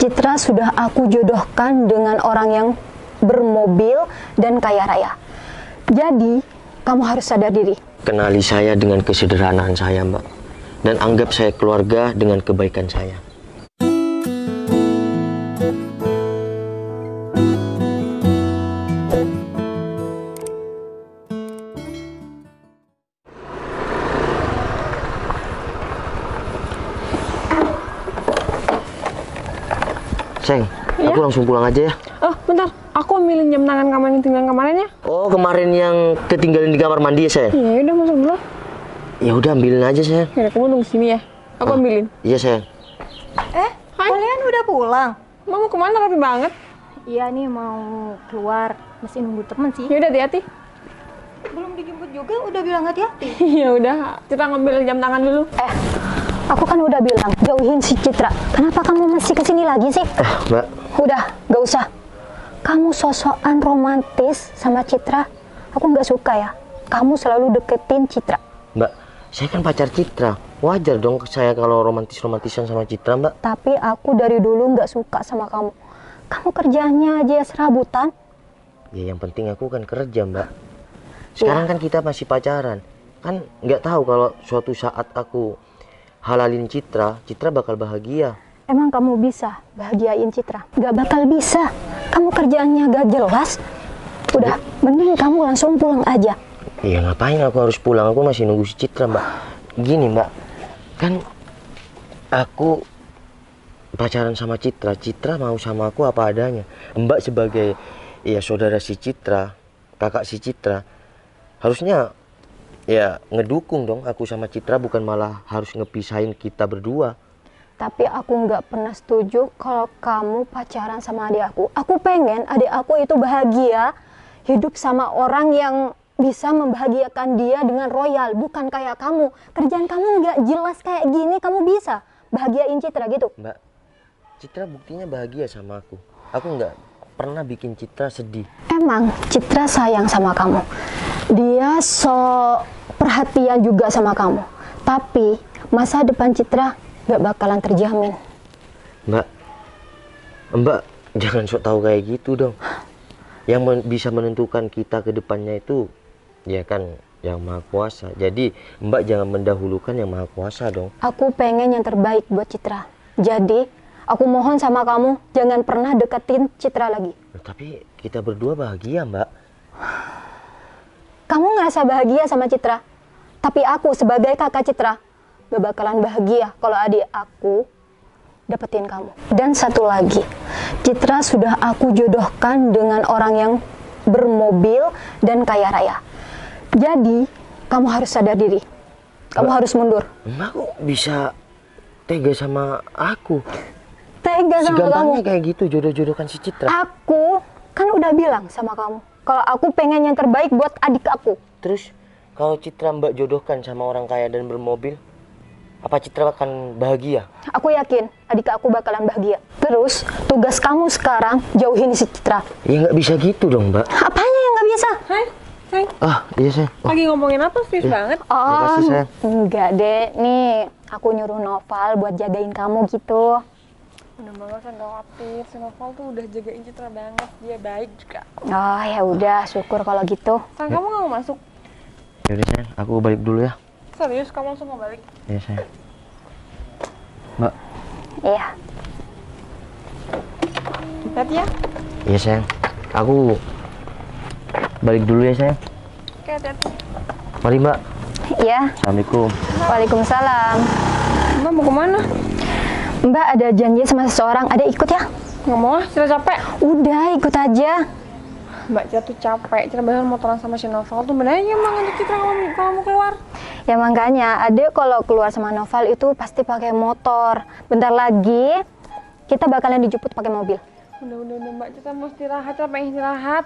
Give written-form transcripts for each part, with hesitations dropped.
Citra sudah aku jodohkan dengan orang yang bermobil dan kaya raya. Jadi, kamu harus sadar diri. Kenali saya dengan kesederhanaan saya, Mbak. Dan anggap saya keluarga dengan kebaikan saya. Seng, Iya? aku langsung pulang aja ya. Oh, bentar. Aku ambilin jam tangan kamu yang tinggal kemarin ya. Oh, kemarin yang ketinggalan di kamar mandi ya, Seng? Iya, udah masuk dulu. Ya udah, ambilin aja, Seng. Ya, kamu tunggu sini ya. Aku ambilin. Iya, Seng. Hai. Kalian udah pulang? Mau kemana rapi banget? Iya nih mau keluar, masih nunggu temen sih. Ya udah hati-hati. Belum dijemput juga udah bilang hati-hati. Ya udah, kita ngambil jam tangan dulu. Aku kan udah bilang, jauhin si Citra. Kenapa kamu masih kesini lagi sih? Mbak. Udah, gak usah. Kamu sosokan romantis sama Citra. Aku nggak suka ya. Kamu selalu deketin Citra. Mbak, saya kan pacar Citra. Wajar dong saya kalau romantis-romantisan sama Citra, Mbak. Tapi aku dari dulu nggak suka sama kamu. Kamu kerjanya aja serabutan. Ya yang penting aku kan kerja, Mbak. Sekarang kan kita masih pacaran. Kan nggak tahu kalau suatu saat aku halalin Citra, Citra bakal bahagia. Emang kamu bisa bahagiain Citra? Gak bakal bisa. Kamu kerjaannya gak jelas. Udah, mending kamu langsung pulang aja. Ya ngapain aku harus pulang? Aku masih nunggu si Citra, Mbak. Gini, Mbak. Kan aku pacaran sama Citra. Citra mau sama aku apa adanya. Mbak sebagai ya saudara si Citra, kakak si Citra, harusnya ya ngedukung dong aku sama Citra, bukan malah harus ngepisahin kita berdua. Tapi aku nggak pernah setuju kalau kamu pacaran sama adik aku. Aku pengen adik aku itu bahagia, hidup sama orang yang bisa membahagiakan dia dengan royal, bukan kayak kamu. Kerjaan kamu nggak jelas kayak gini, kamu bisa bahagiain Citra gitu. Mbak, Citra buktinya bahagia sama aku. Aku nggak pernah bikin Citra sedih. Emang Citra sayang sama kamu. Dia so perhatian juga sama kamu. Tapi masa depan Citra gak bakalan terjamin. Mbak jangan sok tahu kayak gitu dong. Yang bisa menentukan kita ke depannya itu ya kan yang Maha Kuasa. Jadi Mbak jangan mendahulukan yang Maha Kuasa dong. Aku pengen yang terbaik buat Citra. Jadi aku mohon sama kamu jangan pernah deketin Citra lagi. Tapi kita berdua bahagia, Mbak. Kamu ngerasa bahagia sama Citra. Tapi aku sebagai kakak Citra gak bakalan bahagia kalau adik aku dapetin kamu. Dan satu lagi, Citra sudah aku jodohkan dengan orang yang bermobil dan kaya raya. Jadi, kamu harus sadar diri. Kamu harus mundur. Mbak kok bisa tega sama aku? Tega sama kamu. Segampangnya kayak gitu jodoh-jodohkan si Citra. Aku kan udah bilang sama kamu kalau aku pengen yang terbaik buat adik aku. Terus kalau Citra Mbak jodohkan sama orang kaya dan bermobil, apa Citra akan bahagia? Aku yakin adik aku bakalan bahagia. Terus tugas kamu sekarang jauhin si Citra. Ya nggak bisa gitu dong, Mbak. Apanya yang nggak bisa? Hai, sayang. Iya saya. Lagi ngomongin apa serius banget? Makasih, sayang. Enggak deh, nih aku nyuruh Noval buat jagain kamu gitu. Udah banget, saya nggak khawatir. Si Noval tuh udah jagain Citra banget. Dia baik juga. Oh ya udah, syukur kalau gitu. Sayang, kamu nggak mau masuk? Yaudah sayang, aku balik dulu ya. Serius, kamu langsung mau balik? Iya sayang. Mbak. Iya. Hati ya? Iya sayang. Aku balik dulu ya sayang. Oke, hati-hati. Mari Mbak. Iya. Assalamualaikum. Waalaikumsalam. Mbak mau kemana? Mbak ada janji sama seseorang, ada ikut ya? Nggak mau ah, Citra capek. Udah ikut aja. Mbak Citra tuh capek. Citra bahkan motoran sama si Noval tuh benernya emang ngajak Citra kalau mau keluar. Ya makanya, Ade kalau keluar sama Noval itu pasti pakai motor. Bentar lagi kita bakalan dijemput pakai mobil. Udah Mbak Citra mau istirahat, Citra pengen istirahat.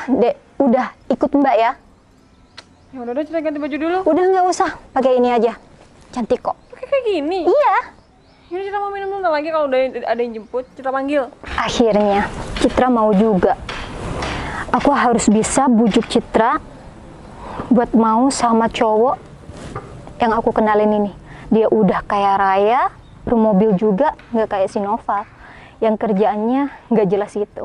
Dek, udah ikut Mbak ya. Ya udah Citra ganti baju dulu. Udah nggak usah, pakai ini aja. Cantik kok. Kayak gini. Iya. Yaudah Citra mau minum dulu lagi, kalau udah ada yang jemput Citra panggil. Akhirnya Citra mau juga. Aku harus bisa bujuk Citra buat mau sama cowok yang aku kenalin ini. Dia udah kaya raya, bermobil juga, nggak kayak si Noval. yang kerjaannya nggak jelas itu.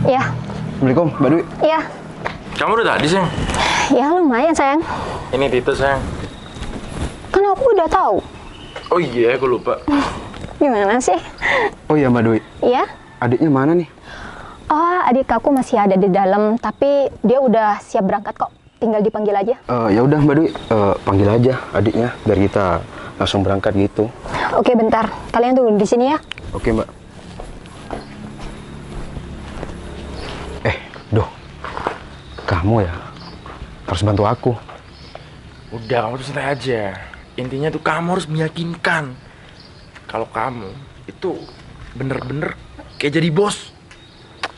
Ya. Assalamualaikum, Mbak Dwi. Ya. Kamu udah tadi, sayang? Ya lumayan sayang. Ini Tito, sayang. Kan aku udah tahu. Oh iya, aku lupa. Gimana sih? Oh iya, Mbak Dwi. Iya? Adiknya mana nih? Oh, adik aku masih ada di dalam, tapi dia udah siap berangkat kok. Tinggal dipanggil aja. Ya udah, Mbak Dwi, panggil aja adiknya biar kita langsung berangkat gitu. Oke, bentar. Kalian tunggu di sini ya. Oke, Mbak. Duh, kamu ya harus bantu aku. Udah, kamu tuh santai aja. Intinya tuh kamu harus meyakinkan kalau kamu itu bener-bener kayak jadi bos.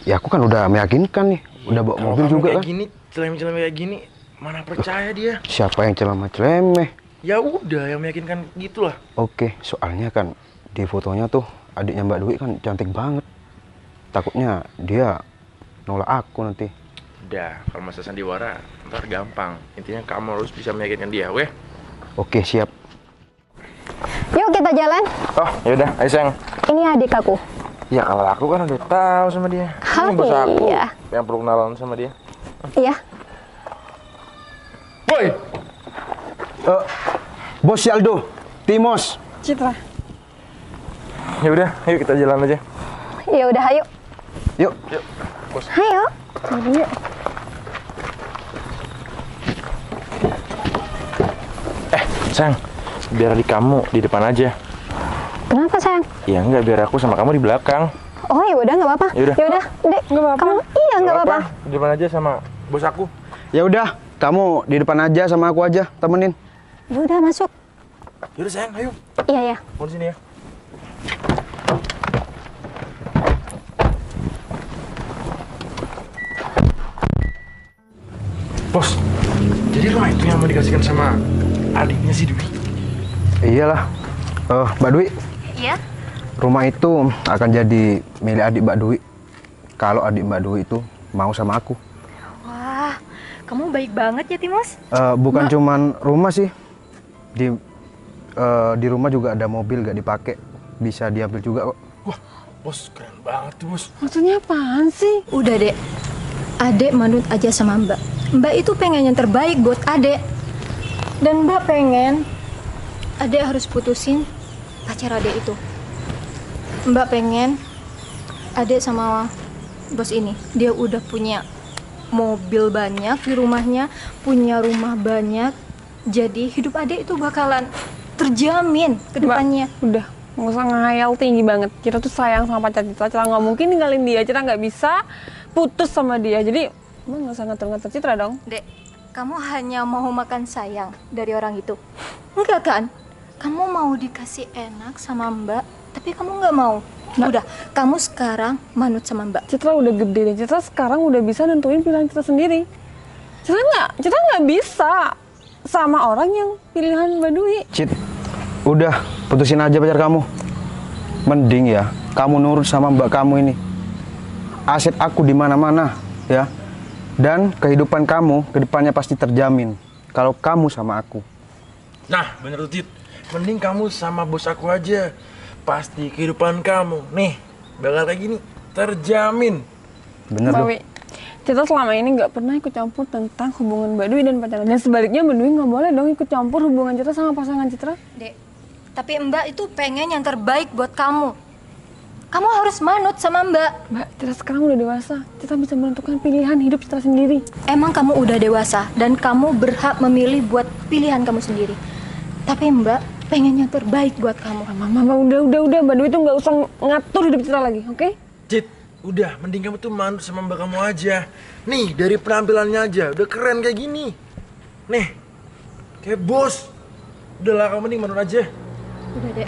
Ya aku kan udah meyakinkan nih, udah bawa Kalau mobil kamu juga kayak kan. gini, celeme-celeme kayak gini, mana percaya dia? Siapa yang ceramah-celemeh? Ya udah, yang meyakinkan gitulah. Oke, soalnya kan di fotonya tuh adiknya Mbak Dwi kan cantik banget. Takutnya dia nolak aku nanti. Udah, kalau masa sandiwara ntar gampang. Intinya kamu harus bisa meyakinkan dia, weh. Oke, siap. Yuk kita jalan. Oh, yaudah, ayo sayang. Ini adik aku. Ya kalau aku kan udah tahu sama dia. Oh, Ini bos aku iya. yang perlu kenalan sama dia. Iya. Woi, Bos Aldo, Timos. Citra. ya udah, ayo kita jalan aja. Ya udah, ayo. Yuk. Ayo. Yuk. Sayang, biar adik kamu di depan aja. Kenapa sayang? Ya enggak, biar aku sama kamu di belakang. Oh ya udah nggak apa-apa. Yaudah. Ya udah, Dek. Nggak apa-apa. Kamu iya nggak apa-apa. Di depan aja sama bos aku. Ya udah, kamu di depan aja sama aku aja, temenin. Ya udah masuk. Yaudah sayang, ayo. Iya ya. Mau di sini ya. Bos, jadi rumah itu yang mau dikasihkan sama adiknya si Dwi? Iyalah. Mbak Dwi, Iya. rumah itu akan jadi milik adik Mbak Dwi. Kalau adik Mbak Dwi itu mau sama aku. Wah, kamu baik banget ya, Timos. Bukan cuman rumah sih. Di rumah juga ada mobil gak dipakai. Bisa diambil juga kok. Wah, bos keren banget tuh bos. Maksudnya apaan sih? Udah, Dek. Adek manut aja sama Mbak. Mbak itu pengen yang terbaik buat Adek. Dan Mbak pengen Adek harus putusin pacar Adek itu. Mbak pengen Adek sama bos ini, dia udah punya mobil banyak di rumahnya, punya rumah banyak. Jadi hidup Adek itu bakalan terjamin ke depannya. Mbak, udah, nggak usah ngehayal tinggi banget. Kita tuh sayang sama pacar Citra. Citra nggak mungkin ninggalin dia. Citra nggak bisa putus sama dia. Jadi, Mbak nggak usah ngatur-ngatur Citra dong. Dek, kamu hanya mau makan sayang dari orang itu? Enggak kan? Kamu mau dikasih enak sama Mbak, tapi kamu nggak mau. Udah, kamu sekarang manut sama Mbak. Citra udah gede deh. Citra sekarang udah bisa nentuin pilihan Citra sendiri. Citra nggak bisa sama orang yang pilihan Mbak Dwi. Cit, udah putusin aja pacar kamu. Mending ya, kamu nurut sama mbak kamu ini. Aset aku di mana-mana, ya. Dan kehidupan kamu kedepannya pasti terjamin kalau kamu sama aku. Nah, bener tuh Cit. Mending kamu sama bos aku aja. Pasti kehidupan kamu, nih, bakal kayak gini. Terjamin. Bener Mbak loh. Wi, Citra selama ini nggak pernah ikut campur tentang hubungan Mbak Dwi dan pacarnya. Dan sebaliknya Mbak Dwi nggak boleh dong ikut campur hubungan Citra sama pasangan Citra. Dek, tapi Mbak itu pengen yang terbaik buat kamu. Kamu harus manut sama Mbak. Mbak, Citra sekarang udah dewasa. Citra bisa menentukan pilihan hidup Citra sendiri. Emang kamu udah dewasa dan kamu berhak memilih buat pilihan kamu sendiri. Tapi Mbak pengen yang terbaik buat kamu. Mama, udah. Mbak Dwi tuh nggak usah ngatur hidup Citra lagi, oke? Cit, udah, mending kamu tuh manut sama mbak kamu aja. Nih, dari penampilannya aja, udah keren kayak gini. Nih, kayak bos. Udahlah, kamu mending manut aja. Udah, Dek.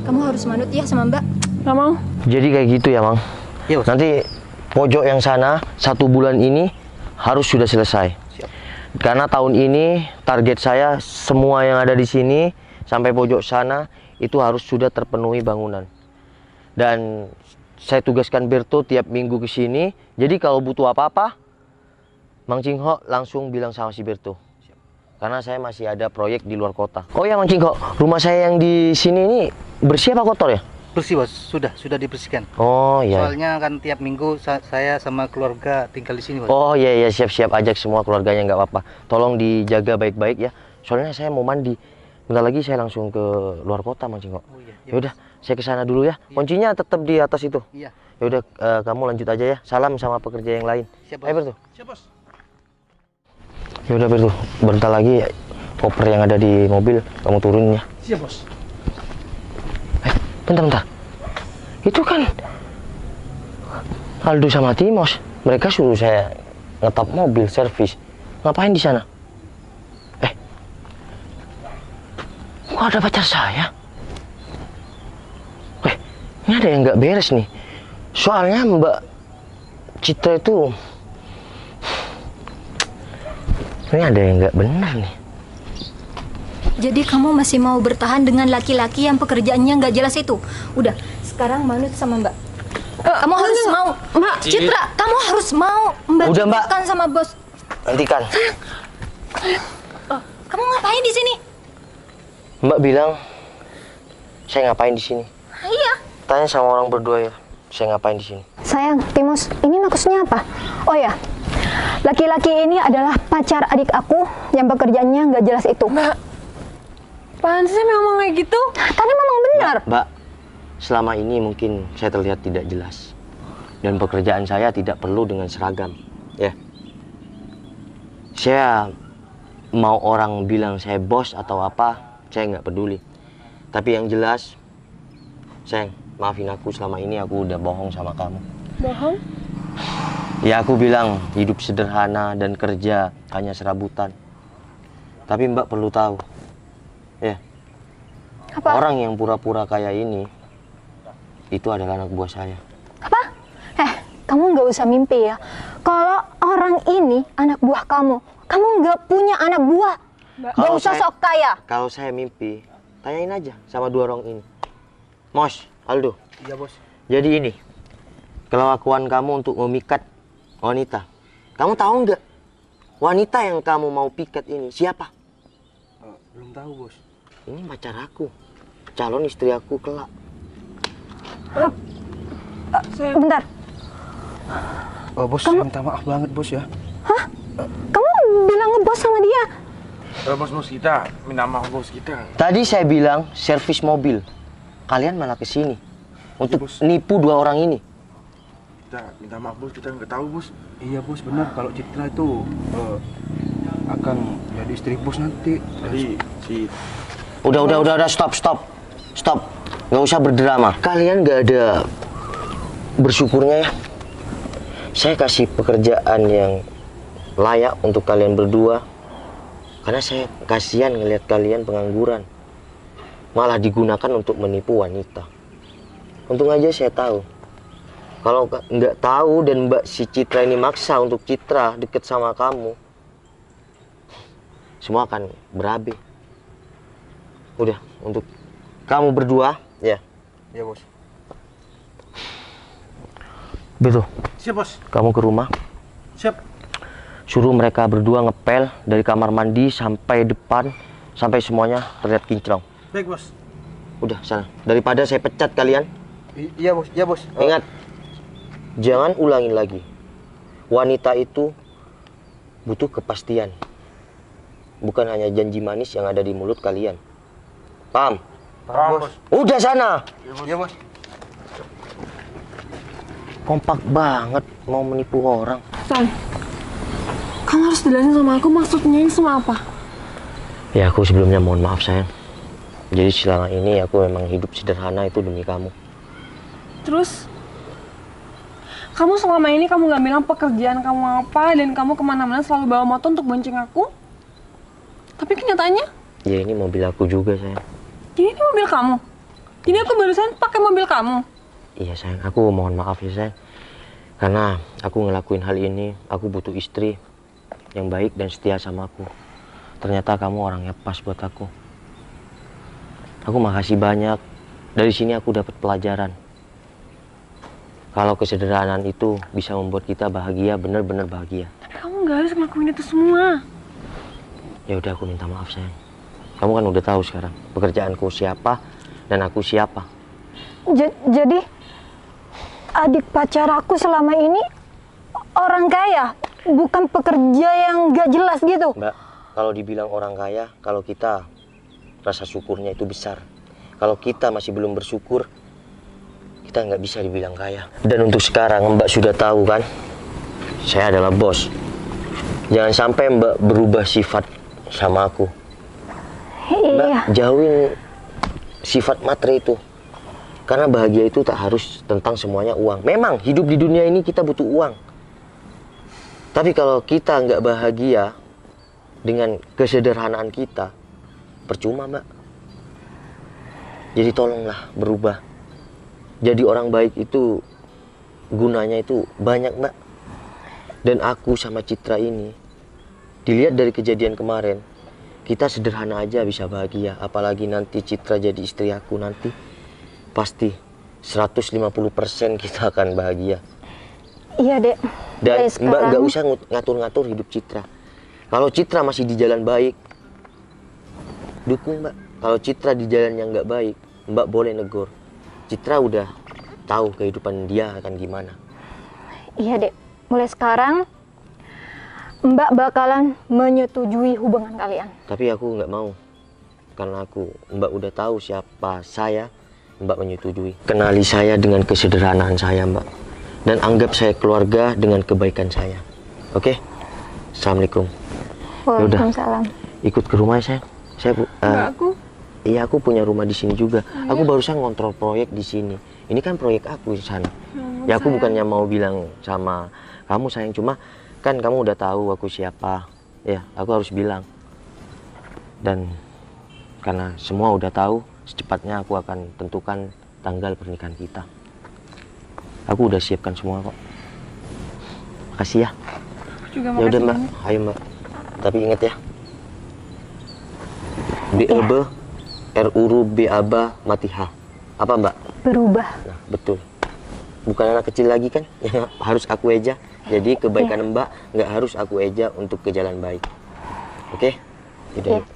Kamu harus manut ya sama Mbak. Nggak mau. Jadi kayak gitu ya, Mang. Nanti pojok yang sana 1 bulan ini harus sudah selesai. Karena tahun ini target saya semua yang ada di sini sampai pojok sana itu harus sudah terpenuhi bangunan. Dan saya tugaskan Berto tiap minggu ke sini. Jadi kalau butuh apa-apa, Mang Cingho langsung bilang sama si Berto. Karena saya masih ada proyek di luar kota. Oh ya Mang Cingho, rumah saya yang di sini ini bersih apa kotor ya? Bersih bos, sudah dibersihkan. Oh iya. Soalnya kan tiap minggu saya sama keluarga tinggal di sini bos. Oh iya, siap-siap, ajak semua keluarganya, nggak apa-apa. Tolong dijaga baik-baik ya. Soalnya saya mau mandi. Bentar lagi saya langsung ke luar kota Mang Cingho. Oh iya. Ya udah, saya ke sana dulu ya. Kuncinya tetap di atas itu. Iya. Ya udah, kamu lanjut aja ya. Salam sama pekerja yang lain. Siap bos. Ayo Berto. Siap bos. Ya udah Berto, bentar lagi koper yang ada di mobil kamu turunin ya. Siap bos. Bentar. Itu kan Aldo sama Timos. Mereka suruh saya ngetop mobil servis. Ngapain di sana? Kok ada pacar saya? Ini ada yang nggak beres nih. Soalnya Mbak Citra itu, ini ada yang nggak benar nih. Jadi kamu masih mau bertahan dengan laki-laki yang pekerjaannya nggak jelas itu? Udah, sekarang manut sama Mbak. Kamu harus mau, Mbak Citra. Kamu harus mau Mbak. Udah, Mbak. Kan sama bos. Hentikan. Kamu ngapain di sini? Mbak bilang saya ngapain di sini? Iya. Tanya sama orang berdua ya. Saya ngapain di sini? Sayang, Timos, ini maksudnya apa? Oh ya, laki-laki ini adalah pacar adik aku yang pekerjaannya nggak jelas itu. Mbak, apaan sih memang kayak gitu? Tadi memang benar. Mbak, selama ini mungkin saya terlihat tidak jelas. Dan pekerjaan saya tidak perlu dengan seragam. Ya. Saya mau orang bilang saya bos atau apa, saya nggak peduli. Tapi yang jelas, sayang, maafin aku selama ini aku udah bohong sama kamu. Bohong? Ya aku bilang hidup sederhana dan kerja hanya serabutan. Tapi Mbak perlu tahu, ya, Apa? orang yang pura-pura kayak ini, itu adalah anak buah saya. Apa? Kamu nggak usah mimpi ya. Kalau orang ini anak buah kamu nggak punya anak buah. Nggak usah sok kaya. Kalau saya mimpi, tanyain aja sama dua orang ini. Mos, Aldo. Iya bos. Jadi ini, kelakuan kamu untuk memikat wanita. Kamu tahu nggak? Wanita yang kamu mau pikat ini siapa? Belum tahu bos. Ini pacar aku, calon istri aku kelak. Bentar, Oh bos, saya minta maaf banget bos ya. kamu bilang ngebos sama dia. Bos kita, minta maaf bos kita. Tadi saya bilang servis mobil, kalian malah kesini untuk nipu dua orang ini. Kita minta maaf bos, kita nggak tahu bos. Iya bos, benar. Kalau Citra itu akan jadi istri bos nanti. Tadi si Udah, stop. Nggak usah berdrama. Kalian nggak ada bersyukurnya ya. Saya kasih pekerjaan yang layak untuk kalian berdua. Karena saya kasihan ngelihat kalian pengangguran. Malah digunakan untuk menipu wanita. Untung aja saya tahu. Kalau nggak tahu dan Mbak si Citra ini maksa untuk Citra deket sama kamu, semua akan berabe. Udah, untuk kamu berdua, ya. Iya bos. Betul. siap bos. Kamu ke rumah, Siap. suruh mereka berdua ngepel dari kamar mandi sampai depan, sampai semuanya terlihat kinclong. Baik bos. Udah, sana. Daripada saya pecat kalian, Iya bos. Iya bos. ingat, jangan ulangin lagi. Wanita itu butuh kepastian. Bukan hanya janji manis yang ada di mulut kalian. Paham? Paham bos. Udah sana. Iya bos. Kompak banget mau menipu orang. San, kamu harus jelasin sama aku maksudnya ini semua apa? Ya aku sebelumnya mohon maaf sayang. Jadi selama ini aku memang hidup sederhana itu demi kamu. Terus, kamu selama ini kamu nggak bilang pekerjaan kamu apa dan kamu kemana-mana selalu bawa motor untuk bonceng aku. Tapi kenyataannya, Ya ini mobil aku juga sayang. ini mobil kamu. Jadi aku barusan pakai mobil kamu. Iya sayang, aku mohon maaf ya sayang. Karena aku ngelakuin hal ini, aku butuh istri yang baik dan setia sama aku. Ternyata kamu orang yang pas buat aku. Aku makasih banyak. Dari sini aku dapat pelajaran. Kalau kesederhanaan itu bisa membuat kita bahagia, benar-benar bahagia. Tapi kamu nggak harus ngelakuin itu semua. Ya udah, aku minta maaf sayang. Kamu kan udah tahu sekarang pekerjaanku siapa dan aku siapa. Jadi adik pacar aku selama ini orang kaya, bukan pekerja yang gak jelas gitu. Mbak, kalau dibilang orang kaya, kalau kita rasa syukurnya itu besar. Kalau kita masih belum bersyukur, kita nggak bisa dibilang kaya. Dan untuk sekarang Mbak sudah tahu kan, saya adalah bos. Jangan sampai Mbak berubah sifat sama aku. Mbak, Iya. jauhin sifat matre itu. Karena bahagia itu tak harus tentang semuanya uang. Memang hidup di dunia ini kita butuh uang. Tapi kalau kita nggak bahagia dengan kesederhanaan kita, percuma Mbak. Jadi tolonglah berubah. Jadi orang baik itu gunanya itu banyak Mbak. Dan aku sama Citra ini, dilihat dari kejadian kemarin, kita sederhana aja bisa bahagia. Apalagi nanti Citra jadi istri aku nanti, pasti 150% kita akan bahagia. Iya, Dek. Dan Mulai Mbak sekarang, nggak usah ngatur-ngatur hidup Citra. Kalau Citra masih di jalan baik, dukung Mbak. Kalau Citra di jalan yang nggak baik, Mbak boleh negur. Citra udah tahu kehidupan dia akan gimana. Iya, Dek. Mulai sekarang Mbak bakalan menyetujui hubungan kalian. Tapi aku nggak mau. Karena Mbak udah tahu siapa saya, Mbak menyetujui. Kenali saya dengan kesederhanaan saya Mbak. Dan anggap saya keluarga dengan kebaikan saya. Oke? Assalamualaikum. Yaudah. Waalaikumsalam. Ikut ke rumah saya. Enggak, aku. Iya, aku punya rumah di sini juga. Aku barusan ngontrol proyek di sini. Ini kan proyek aku di sana. Ya aku bukannya mau bilang sama kamu sayang, cuma kan kamu udah tahu aku siapa. Ya, aku harus bilang. Dan karena semua udah tahu, secepatnya aku akan tentukan tanggal pernikahan kita. Aku udah siapkan semua kok. Makasih ya. Aku juga Ya udah makasih Mbak, banyak. ayo Mbak. Tapi ingat ya. BEB RURU BABA Matiha. Apa Mbak? Berubah. Nah, betul. Bukan anak kecil lagi kan yang harus aku eja. Jadi kebaikan Mbak nggak harus aku eja untuk ke jalan baik. Oke? Yaudah, Iya. yuk.